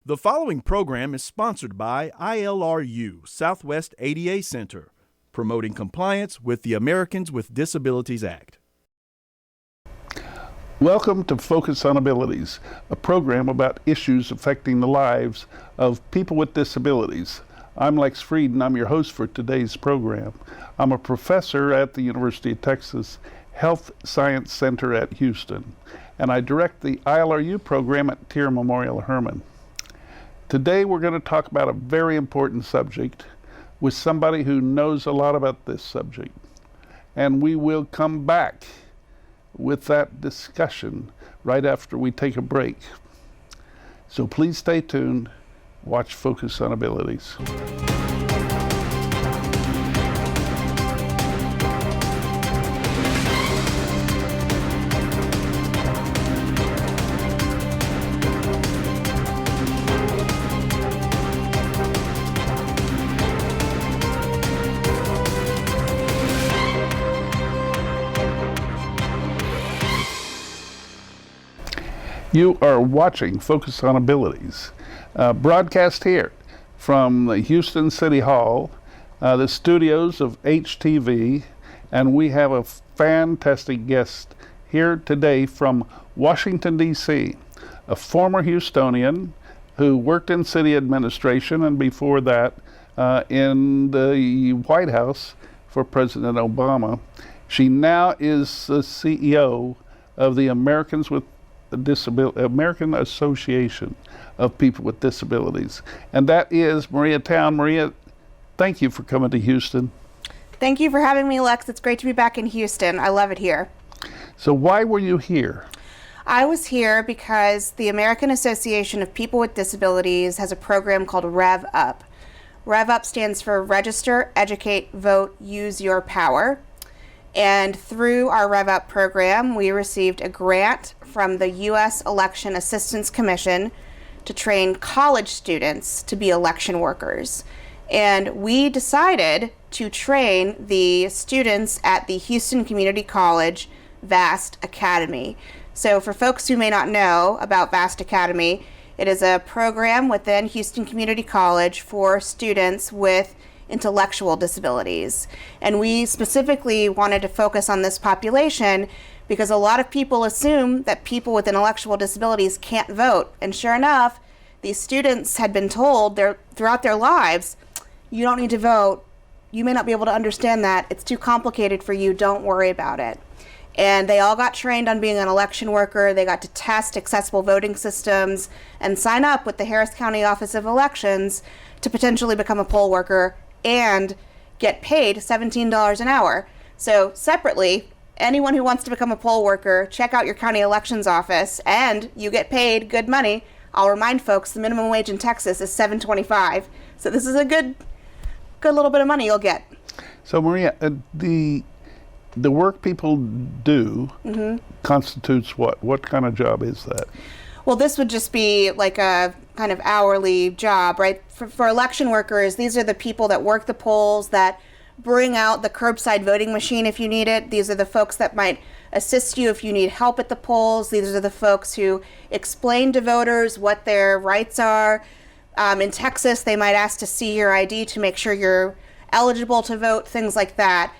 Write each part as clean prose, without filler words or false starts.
The following program is sponsored by ILRU, Southwest ADA Center, promoting compliance with the Americans with Disabilities Act. Welcome to Focus on Abilities, a program about issues affecting the lives of people with disabilities. I'm Lex Frieden. I'm your host for today's program. I'm a professor at the University of Texas Health Science Center at Houston, and I direct the ILRU program at Tier Memorial Hermann. Today we're going to talk about a very important subject with somebody who knows a lot about this subject. And we will come back with that discussion right after we take a break. So please stay tuned. Watch Focus on Abilities. You are watching Focus on Abilities, broadcast here from the Houston City Hall, the studios of HTV, and we have a fantastic guest here today from Washington, D.C., a former Houstonian who worked in city administration and before that in the White House for President Obama. She now is the CEO of the American Association of People with Disabilities, and that is Maria Town. Maria, thank you for coming to Houston. Thank you for having me, Lex. It's great to be back in Houston. I love it here. So why were you here? I was here because the American Association of People with Disabilities has a program called Rev Up. Rev Up stands for Register, Educate, Vote, Use Your Power. And through our Rev Up program, we received a grant from the U.S. Election Assistance Commission to train college students to be election workers. And we decided to train the students at the Houston Community College VAST Academy. So for folks who may not know about VAST Academy, it is a program within Houston Community College for students with intellectual disabilities. And we specifically wanted to focus on this population because a lot of people assume that people with intellectual disabilities can't vote. And sure enough, these students had been told throughout their lives, you don't need to vote. You may not be able to understand that. It's too complicated for you. Don't worry about it. And they all got trained on being an election worker. They got to test accessible voting systems and sign up with the Harris County Office of Elections to potentially become a poll worker and get paid $17 an hour. So separately, anyone who wants to become a poll worker, check out your county elections office and you get paid good money. I'll remind folks the minimum wage in Texas is $7.25. So this is a good little bit of money you'll get. So Maria, the work people do constitutes what? What kind of job is that? Well, this would just be like a kind of hourly job, right? For election workers, these are the people that work the polls, that bring out the curbside voting machine if you need it. These are the folks that might assist you if you need help at the polls. These are the folks who explain to voters what their rights are. In Texas, they might ask to see your ID to make sure you're eligible to vote, things like that.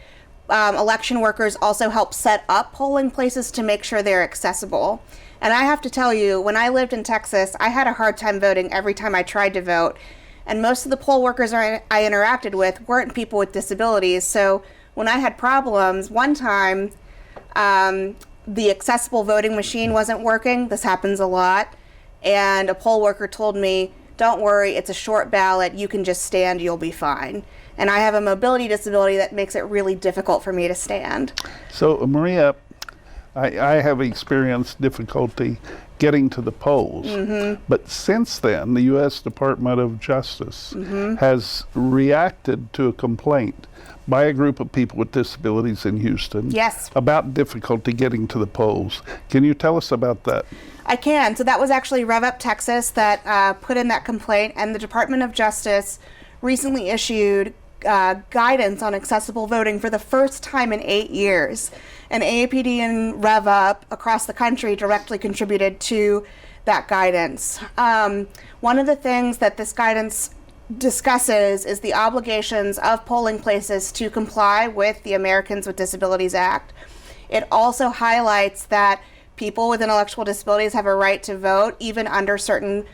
Election workers also help set up polling places to make sure they're accessible. And I have to tell you, when I lived in Texas, I had a hard time voting every time I tried to vote. And most of the poll workers I interacted with weren't people with disabilities. So when I had problems, one time the accessible voting machine wasn't working. This happens a lot. And a poll worker told me, don't worry, it's a short ballot. You can just stand, you'll be fine. And I have a mobility disability that makes it really difficult for me to stand. So Maria, I have experienced difficulty getting to the polls. But since then, the U.S. Department of Justice has reacted to a complaint by a group of people with disabilities in Houston about difficulty getting to the polls. Can you tell us about that? I can. So that was actually Rev Up Texas that put in that complaint, and the Department of Justice recently issued guidance on accessible voting for the first time in 8 years. And AAPD and Rev Up across the country directly contributed to that guidance. One of the things that this guidance discusses is the obligations of polling places to comply with the Americans with Disabilities Act. It also highlights that people with intellectual disabilities have a right to vote, even under certain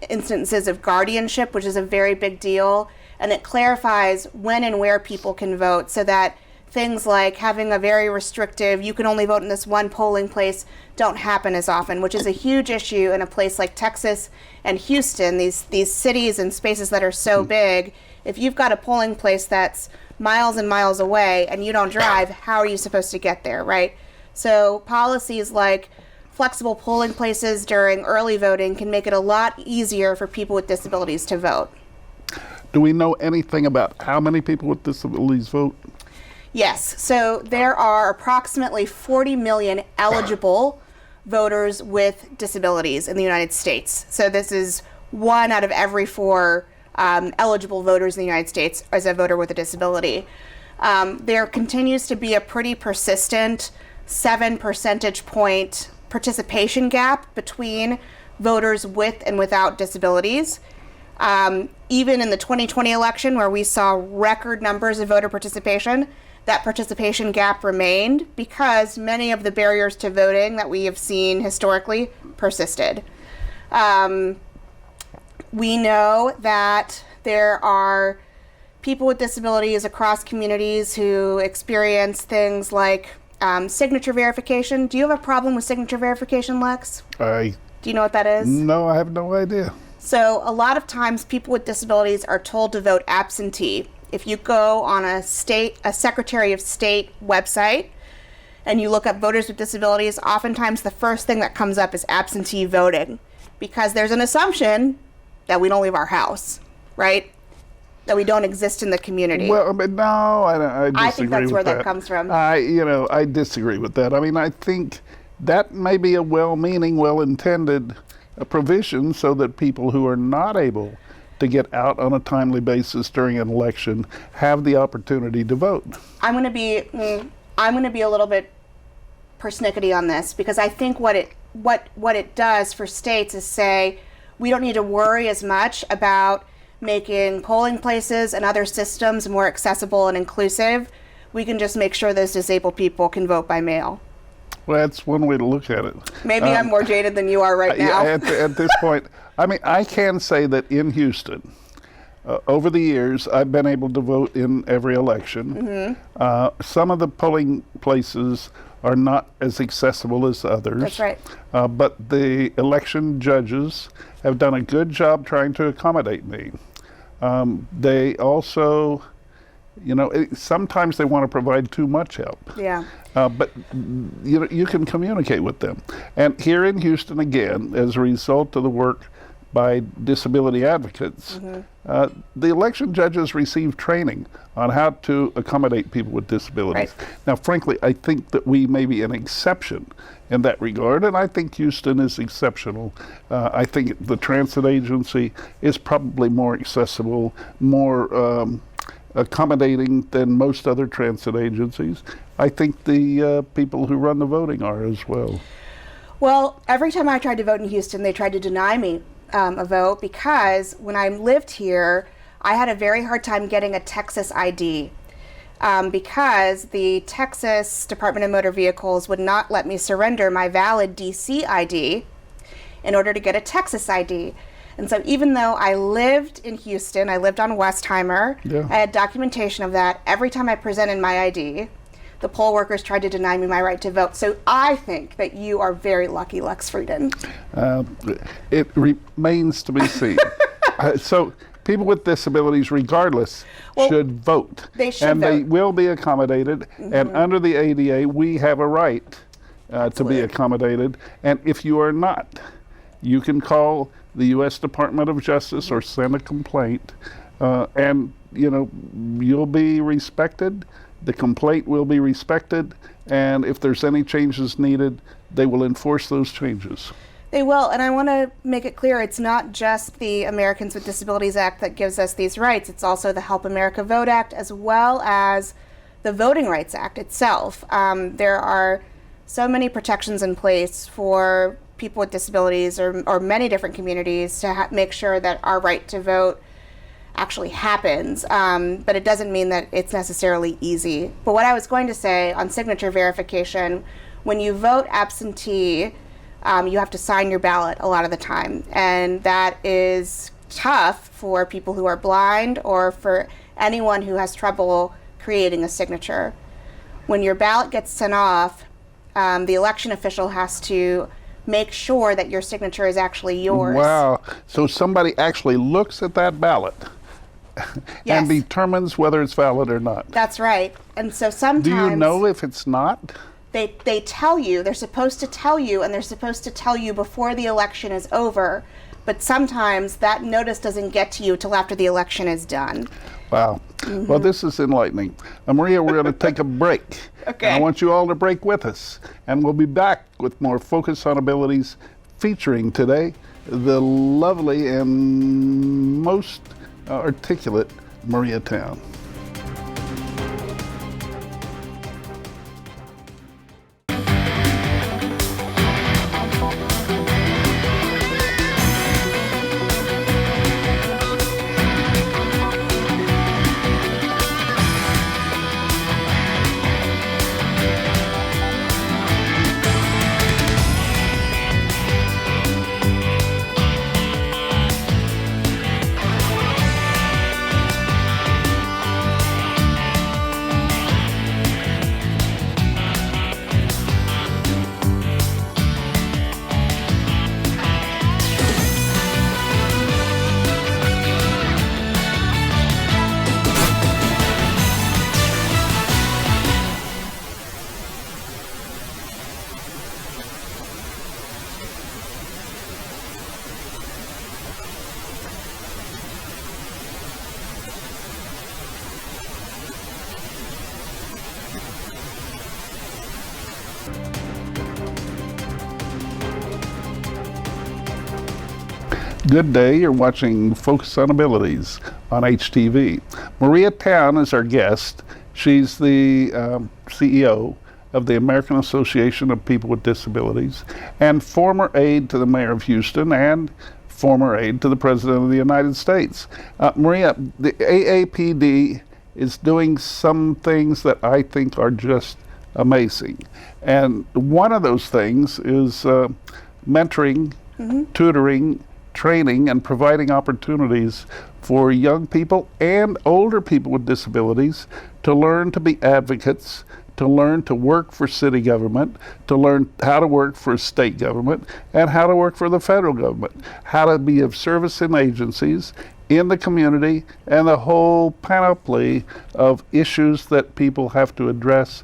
instances of guardianship, which is a very big deal. And it clarifies when and where people can vote, so that things like having a very restrictive, you can only vote in this one polling place, don't happen as often, which is a huge issue in a place like Texas and Houston, these cities and spaces that are so big. If you've got a polling place that's miles and miles away and you don't drive, how are you supposed to get there, right? So policies like flexible polling places during early voting can make it a lot easier for people with disabilities to vote. Do we know anything about how many people with disabilities vote? Yes, so there are approximately 40 million eligible voters with disabilities in the United States. So this is 1 out of every 4 eligible voters in the United States as a voter with a disability. There continues to be a pretty persistent 7 percentage point participation gap between voters with and without disabilities. Even in the 2020 election, where we saw record numbers of voter participation, that participation gap remained because many of the barriers to voting that we have seen historically persisted. We know that there are people with disabilities across communities who experience things like signature verification. Do you have a problem with signature verification, Lex? Do you know what that is? No, I have no idea. So a lot of times people with disabilities are told to vote absentee. If you go on a Secretary of State website and you look up voters with disabilities, oftentimes the first thing that comes up is absentee voting, because there's an assumption that we don't leave our house, right? That we don't exist in the community. Well, but no, I disagree. I think that's with where that comes from. I disagree with that. I mean, I think that may be a well-meaning, well-intended provision so that people who are not able to get out on a timely basis during an election have the opportunity to vote. I'm going to be a little bit persnickety on this, because I think what it does for states is say we don't need to worry as much about making polling places and other systems more accessible and inclusive. We can just make sure those disabled people can vote by mail. Well, that's one way to look at it. Maybe I'm more jaded than you are right now. At this point, I mean, I can say that in Houston, over the years, I've been able to vote in every election. Mm-hmm. Some of the polling places are not as accessible as others. That's right. But the election judges have done a good job trying to accommodate me. They also, sometimes they want to provide too much help. Yeah. But you can communicate with them. And here in Houston, again, as a result of the work by disability advocates, mm-hmm. The election judges receive training on how to accommodate people with disabilities. Right. Now, frankly, I think that we may be an exception in that regard, and I think Houston is exceptional. I think the transit agency is probably more accessible, more accommodating than most other transit agencies. I think the people who run the voting are as well. Well, every time I tried to vote in Houston, they tried to deny me a vote, because when I lived here, I had a very hard time getting a Texas ID, because the Texas Department of Motor Vehicles would not let me surrender my valid DC ID in order to get a Texas ID. And so even though I lived in Houston, I lived on Westheimer, yeah. I had documentation of that. Every time I presented my ID, the poll workers tried to deny me my right to vote. So I think that you are very lucky, Lex Frieden. It remains to be seen. So people with disabilities, regardless, should vote. They should and vote. They will be accommodated. Mm-hmm. And under the ADA, we have a right to be accommodated. And if you are not, you can call the U.S. Department of Justice or send a complaint, and you'll be respected. The complaint will be respected, and if there's any changes needed, they will enforce those changes. They will, and I want to make it clear, it's not just the Americans with Disabilities Act that gives us these rights. It's also the Help America Vote Act, as well as the Voting Rights Act itself. There are so many protections in place for people with disabilities or many different communities to make sure that our right to vote actually happens, but it doesn't mean that it's necessarily easy. But what I was going to say on signature verification, when you vote absentee, you have to sign your ballot a lot of the time, and that is tough for people who are blind or for anyone who has trouble creating a signature. When your ballot gets sent off, the election official has to make sure that your signature is actually yours. Wow. So somebody actually looks at that ballot Yes. and determines whether it's valid or not. That's right. And so sometimes... Do you know if it's not? They tell you, they're supposed to tell you, and they're supposed to tell you before the election is over, but sometimes that notice doesn't get to you till after the election is done. Wow. Well, this is enlightening. Maria, we're going to take a break. Okay. And I want you all to break with us. And we'll be back with more Focus on Abilities, featuring today the lovely and most articulate Maria Town. Good day, you're watching Focus on Abilities on HTV. Maria Town is our guest. She's the CEO of the American Association of People with Disabilities and former aide to the Mayor of Houston and former aide to the President of the United States. Maria, the AAPD is doing some things that I think are just amazing. And one of those things is mentoring, tutoring, training, and providing opportunities for young people and older people with disabilities to learn to be advocates, to learn to work for city government, to learn how to work for state government, and how to work for the federal government, how to be of service in agencies, in the community, and the whole panoply of issues that people have to address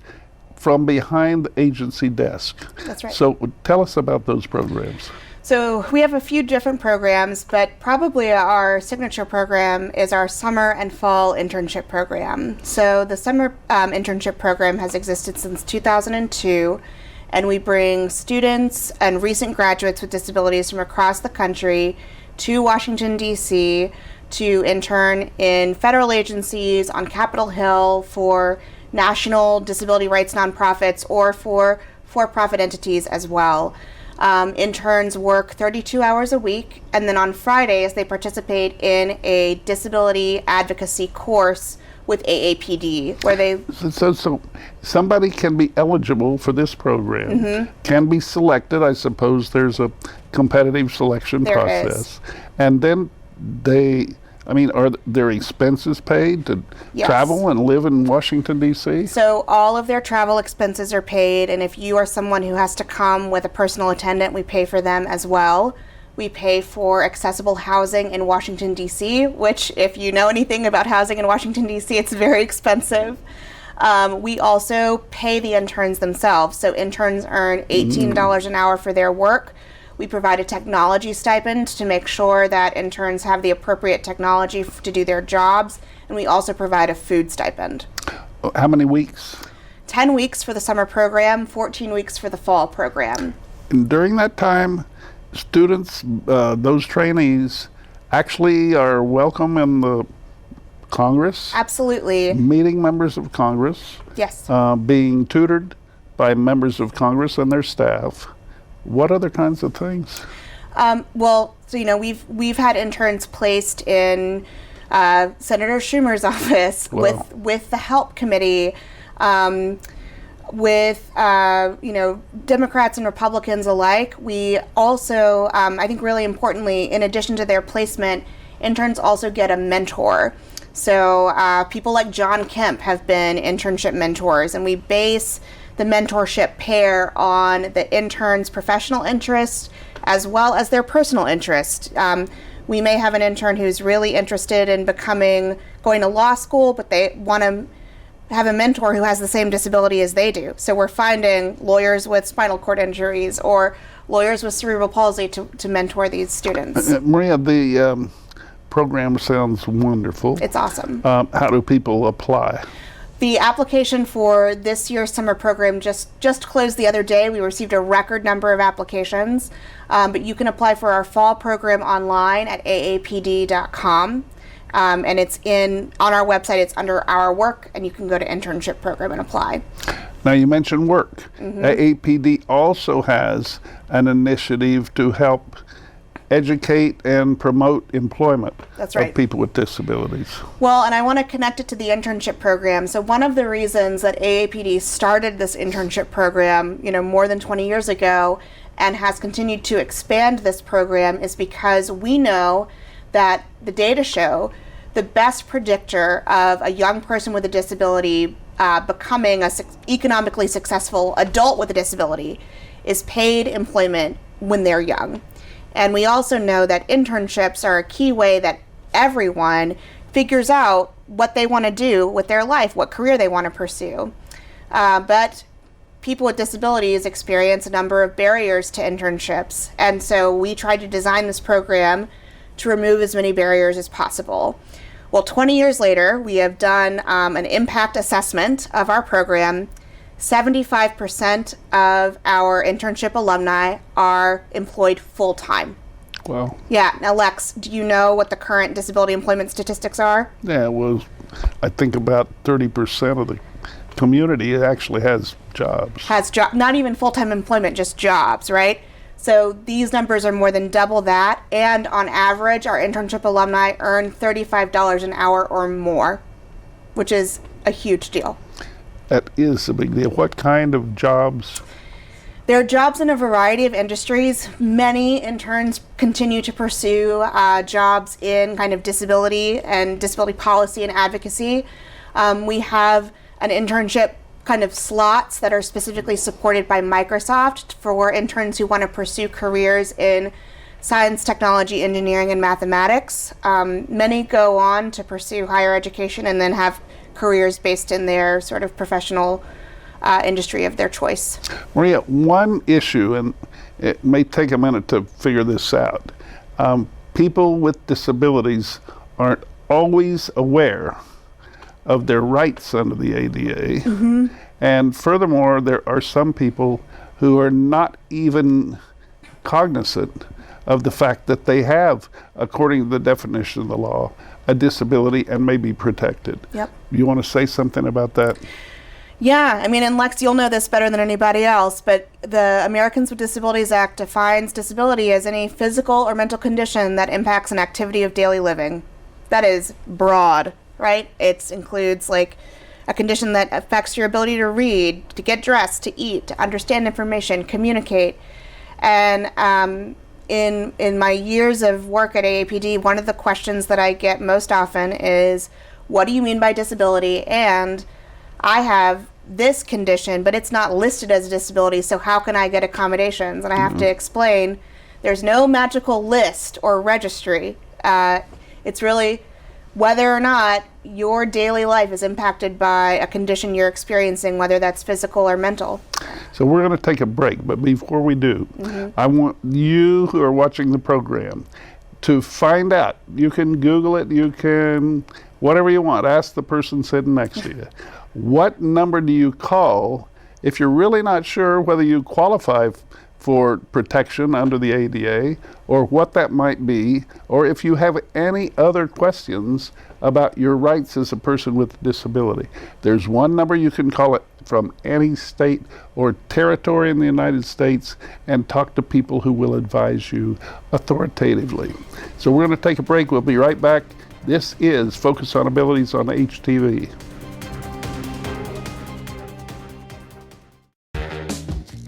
from behind the agency desk. That's right. So tell us about those programs. So we have a few different programs, but probably our signature program is our summer and fall internship program. So the summer internship program has existed since 2002, and we bring students and recent graduates with disabilities from across the country to Washington, D.C. to intern in federal agencies, on Capitol Hill, for national disability rights nonprofits, or for for-profit entities as well. Interns work 32 hours a week, and then on Fridays they participate in a disability advocacy course with AAPD, where they... So somebody can be eligible for this program, can be selected. I suppose there's a competitive selection There process. And then are their expenses paid to Yes. travel and live in Washington, D.C.? So all of their travel expenses are paid, and if you are someone who has to come with a personal attendant, we pay for them as well. We pay for accessible housing in Washington, D.C., which, if you know anything about housing in Washington, D.C., it's very expensive. We also pay the interns themselves. So interns earn $18 an hour for their work. We provide a technology stipend to make sure that interns have the appropriate technology to do their jobs. And we also provide a food stipend. How many weeks? 10 weeks for the summer program, 14 weeks for the fall program. And during that time, students, those trainees, actually are welcome in the Congress, Absolutely. meeting members of Congress, Yes. being tutored by members of Congress and their staff. What other kinds of things? Well, so we've had interns placed in Senator Schumer's office Wow. with the help committee, with Democrats and Republicans alike. We also, I think, really importantly, in addition to their placement, interns also get a mentor. So people like John Kemp have been internship mentors, and we base the mentorship pair on the intern's professional interest as well as their personal interest. We may have an intern who's really interested in going to law school, but they want to have a mentor who has the same disability as they do. So we're finding lawyers with spinal cord injuries or lawyers with cerebral palsy to mentor these students. Maria, the program sounds wonderful. It's awesome. How do people apply? The application for this year's summer program just closed the other day. We received a record number of applications, but you can apply for our fall program online at aapd.com. And it's on our website. It's under our work, and you can go to internship program and apply. Now, you mentioned work. AAPD also has an initiative to help educate and promote employment That's right. of people with disabilities. Well, and I want to connect it to the internship program. So one of the reasons that AAPD started this internship program, more than 20 years ago, and has continued to expand this program is because we know that the data show the best predictor of a young person with a disability becoming an economically successful adult with a disability is paid employment when they're young. And we also know that internships are a key way that everyone figures out what they want to do with their life, what career they want to pursue. But people with disabilities experience a number of barriers to internships. And so we tried to design this program to remove as many barriers as possible. Well, 20 years later, we have done an impact assessment of our program. 75% of our internship alumni are employed full-time. Wow. Yeah. Now, Lex, do you know what the current disability employment statistics are? Yeah, well, I think about 30% of the community actually has jobs. Not even full-time employment, just jobs, right? So these numbers are more than double that. And on average, our internship alumni earn $35 an hour or more, which is a huge deal. That is a big deal. What kind of jobs? There are jobs in a variety of industries. Many interns continue to pursue jobs in kind of disability and disability policy and advocacy. We have an internship kind of slots that are specifically supported by Microsoft for interns who want to pursue careers in science, technology, engineering, and mathematics. Many go on to pursue higher education and then have careers based in their sort of professional industry of their choice. Maria, one issue, and it may take a minute to figure this out, people with disabilities aren't always aware of their rights under the ADA. Mm-hmm. And furthermore, there are some people who are not even cognizant of the fact that they have, according to the definition of the law, a disability and may be protected. Yep. You want to say something about that? Yeah, I mean, and Lex, you'll know this better than anybody else, but the Americans with Disabilities Act defines disability as any physical or mental condition that impacts an activity of daily living. That is broad, right? It includes like a condition that affects your ability to read, to get dressed, to eat, to understand information, communicate. And in my years of work at AAPD, one of the questions that I get most often is, what do you mean by disability? And I have this condition, but it's not listed as a disability, so how can I get accommodations? And I have to explain, there's no magical list or registry. It's really whether or not your daily life is impacted by a condition you're experiencing, whether that's physical or mental. So we're going to take a break, but before we do, I want you who are watching the program to find out. You can Google it, you can, whatever you want, ask the person sitting next to you. What number do you call if you're really not sure whether you qualify for protection under the ADA, or what that might be, or if you have any other questions about your rights as a person with a disability. There's one number you can call it from any state or territory in the United States and talk to people who will advise you authoritatively. So we're going to take a break. We'll be right back. This is Focus on Abilities on HTV.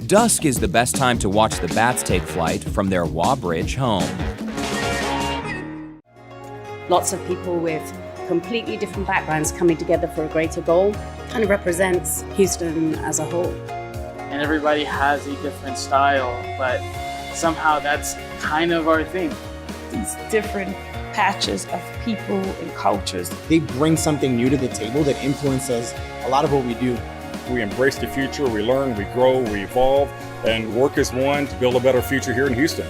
Dusk is the best time to watch the bats take flight from their Wabridge home. Lots of people with completely different backgrounds coming together for a greater goal kind of represents Houston as a whole. And everybody has a different style, but somehow that's kind of our thing. These different patches of people and cultures. They bring something new to the table that influences a lot of what we do. We embrace the future, we learn, we grow, we evolve, and work as one to build a better future here in Houston.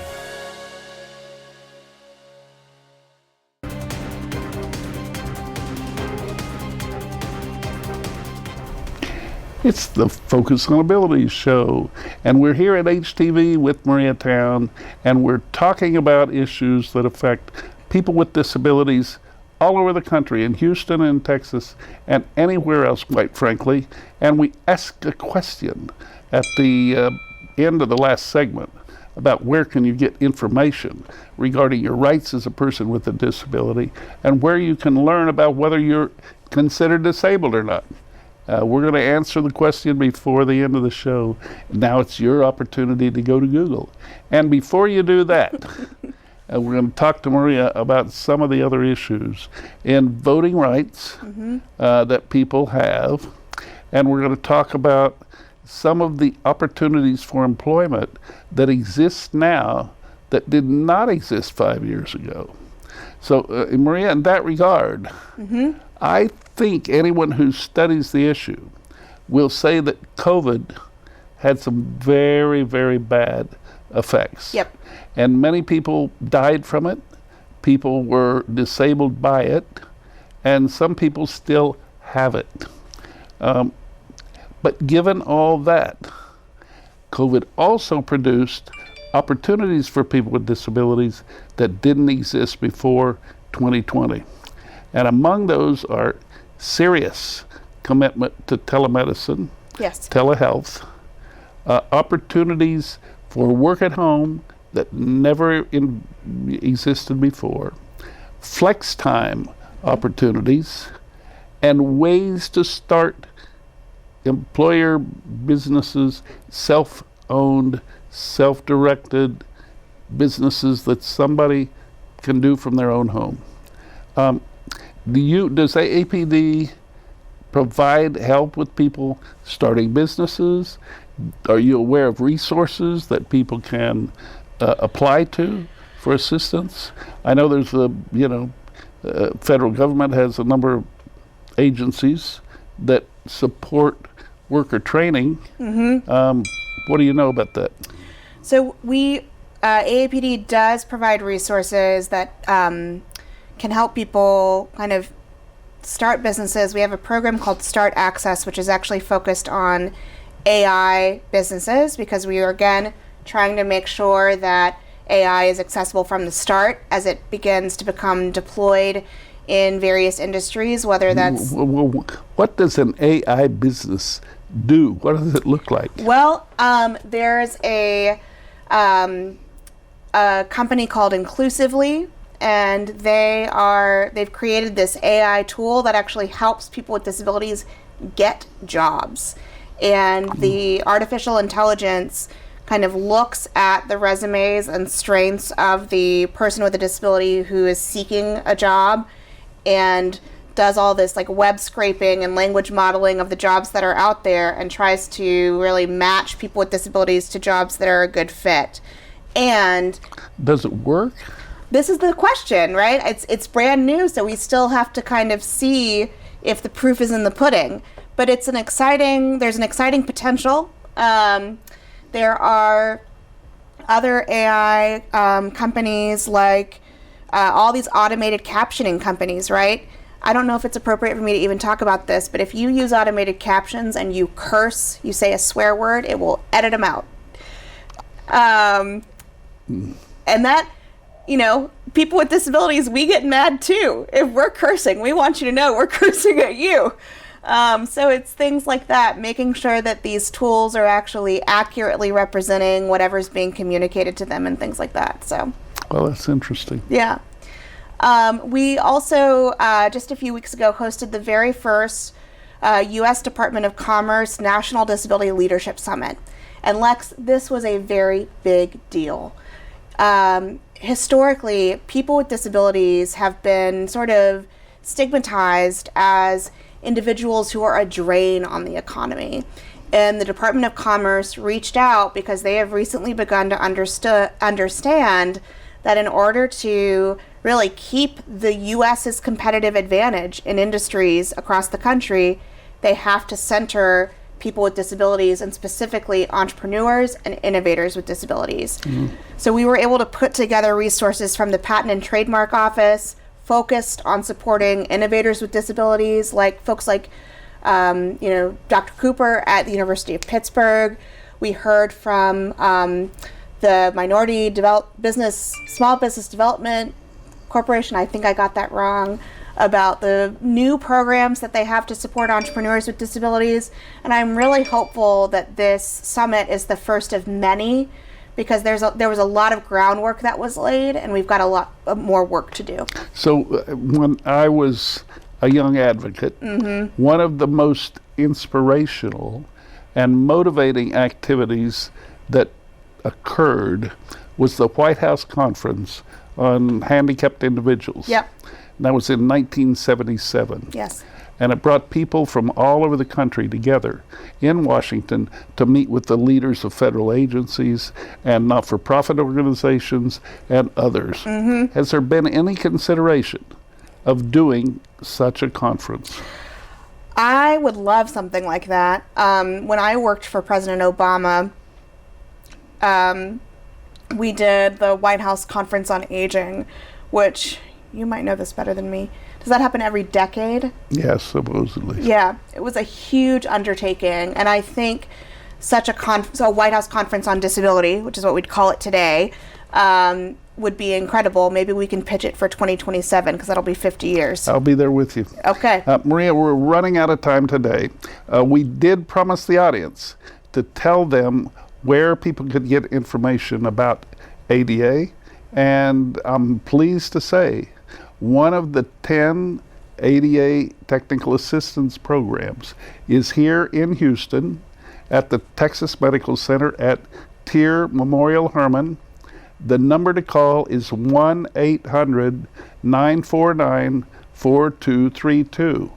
It's the Focus on Abilities show, and we're here at HTV with Maria Town, and we're talking about issues that affect people with disabilities all over the country, in Houston and Texas, and anywhere else, quite frankly. And we asked a question at the end of the last segment about where can you get information regarding your rights as a person with a disability, and where you can learn about whether you're considered disabled or not. We're going to answer the question before the end of the show. Now it's your opportunity to go to Google. And before you do that, we're going to talk to Maria about some of the other issues in voting rights that people have. And we're going to talk about some of the opportunities for employment that exist now that did not exist 5 years ago. So, Maria, in that regard, I think anyone who studies the issue will say that COVID had some very, very bad effects. Yep. And many people died from it. People were disabled by it. And some people still have it. But given all that, COVID also produced opportunities for people with disabilities that didn't exist before 2020. And among those are serious commitment to telemedicine, Yes. telehealth, opportunities for work at home that never existed before, flex time opportunities, and ways to start employer businesses, self-owned, self-directed businesses that somebody can do from their own home. Does AAPD provide help with people starting businesses? Are you aware of resources that people can apply to for assistance? I know there's federal government has a number of agencies that support worker training. What do you know about that? So AAPD does provide resources that can help people kind of start businesses. We have a program called Start Access, which is actually focused on AI businesses, because we are, again, trying to make sure that AI is accessible from the start as it begins to become deployed in various industries, whether that's... What does an AI business do? What does it look like? Well, there's a company called Inclusively, and they've created this AI tool that actually helps people with disabilities get jobs. And the artificial intelligence kind of looks at the resumes and strengths of the person with a disability who is seeking a job, and does all this like web scraping and language modeling of the jobs that are out there, and tries to really match people with disabilities to jobs that are a good fit. And does it work? This is the question, right? It's brand new, so we still have to kind of see if the proof is in the pudding. But there's an exciting potential. There are other AI companies, like all these automated captioning companies, right? I don't know if it's appropriate for me to even talk about this, but if you use automated captions and you curse, you say a swear word, it will edit them out. And that, people with disabilities, we get mad too. If we're cursing, we want you to know we're cursing at you. So it's things like that, making sure that these tools are actually accurately representing whatever's being communicated to them and things like that. So, well, that's interesting. Yeah. We also, just a few weeks ago, hosted the very first U.S. Department of Commerce National Disability Leadership Summit. And Lex, this was a very big deal. Historically, people with disabilities have been sort of stigmatized as individuals who are a drain on the economy. And the Department of Commerce reached out because they have recently begun to understand that in order to really keep the U.S.'s competitive advantage in industries across the country, they have to center people with disabilities, and specifically entrepreneurs and innovators with disabilities. Mm-hmm. So we were able to put together resources from the Patent and Trademark Office focused on supporting innovators with disabilities, like folks like, Dr. Cooper at the University of Pittsburgh. We heard from the Small Business Development Corporation, I think I got that wrong, about the new programs that they have to support entrepreneurs with disabilities. And I'm really hopeful that this summit is the first of many, because there was a lot of groundwork that was laid, and we've got a lot more work to do. So when I was a young advocate, mm-hmm. one of the most inspirational and motivating activities that occurred was the White House Conference on Handicapped Individuals. Yep. And that was in 1977. Yes. And it brought people from all over the country together in Washington to meet with the leaders of federal agencies and not-for-profit organizations and others. Mm-hmm. Has there been any consideration of doing such a conference? I would love something like that. When I worked for President Obama, we did the White House Conference on Aging, which you might know this better than me. Does that happen every decade? Yes, supposedly. Yeah, it was a huge undertaking, and I think such a White House Conference on Disability, which is what we'd call it today, would be incredible. Maybe we can pitch it for 2027, because that'll be 50 years. I'll be there with you. Okay. Maria, we're running out of time today. We did promise the audience to tell them where people could get information about ADA, and I'm pleased to say one of the 10 ADA technical assistance programs is here in Houston at the Texas Medical Center at Tier Memorial Hermann. The number to call is 1-800-949-4232.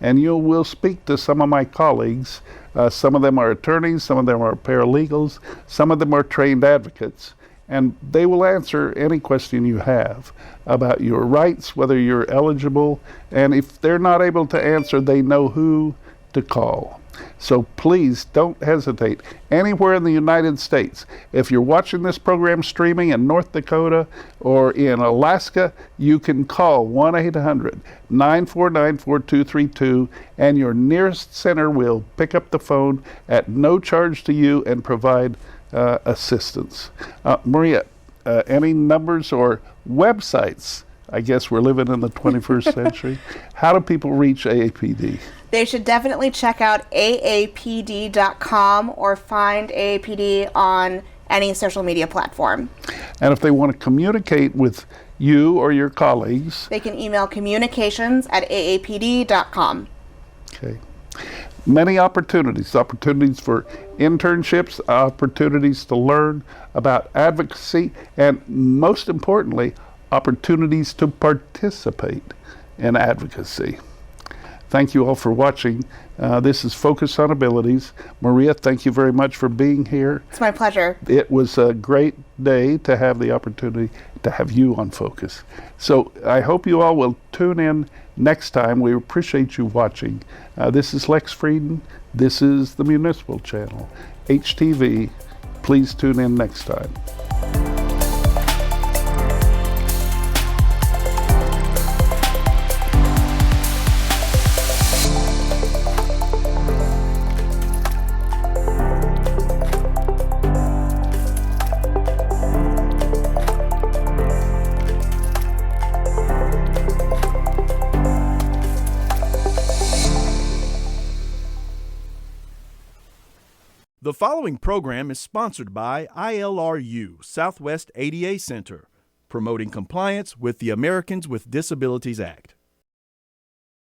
And you will speak to some of my colleagues. Some of them are attorneys, some of them are paralegals, some of them are trained advocates. And they will answer any question you have about your rights, whether you're eligible. And if they're not able to answer, they know who to call. So please don't hesitate. Anywhere in the United States, if you're watching this program streaming in North Dakota or in Alaska, you can call 1-800-949-4232, and your nearest center will pick up the phone at no charge to you and provide assistance. Maria, any numbers or websites? I guess we're living in the 21st century. How do people reach AAPD? They should definitely check out aapd.com or find AAPD on any social media platform. And if they want to communicate with you or your colleagues, they can email communications@aapd.com. Okay. Many opportunities for internships, opportunities to learn about advocacy, and most importantly, opportunities to participate in advocacy. Thank you all for watching. This is Focus on Abilities. Maria, thank you very much for being here. It's my pleasure. It was a great day to have the opportunity to have you on Focus. So I hope you all will tune in next time. We appreciate you watching. This is Lex Frieden. This is the Municipal Channel, HTV. Please tune in next time. The following program is sponsored by ILRU, Southwest ADA Center, promoting compliance with the Americans with Disabilities Act.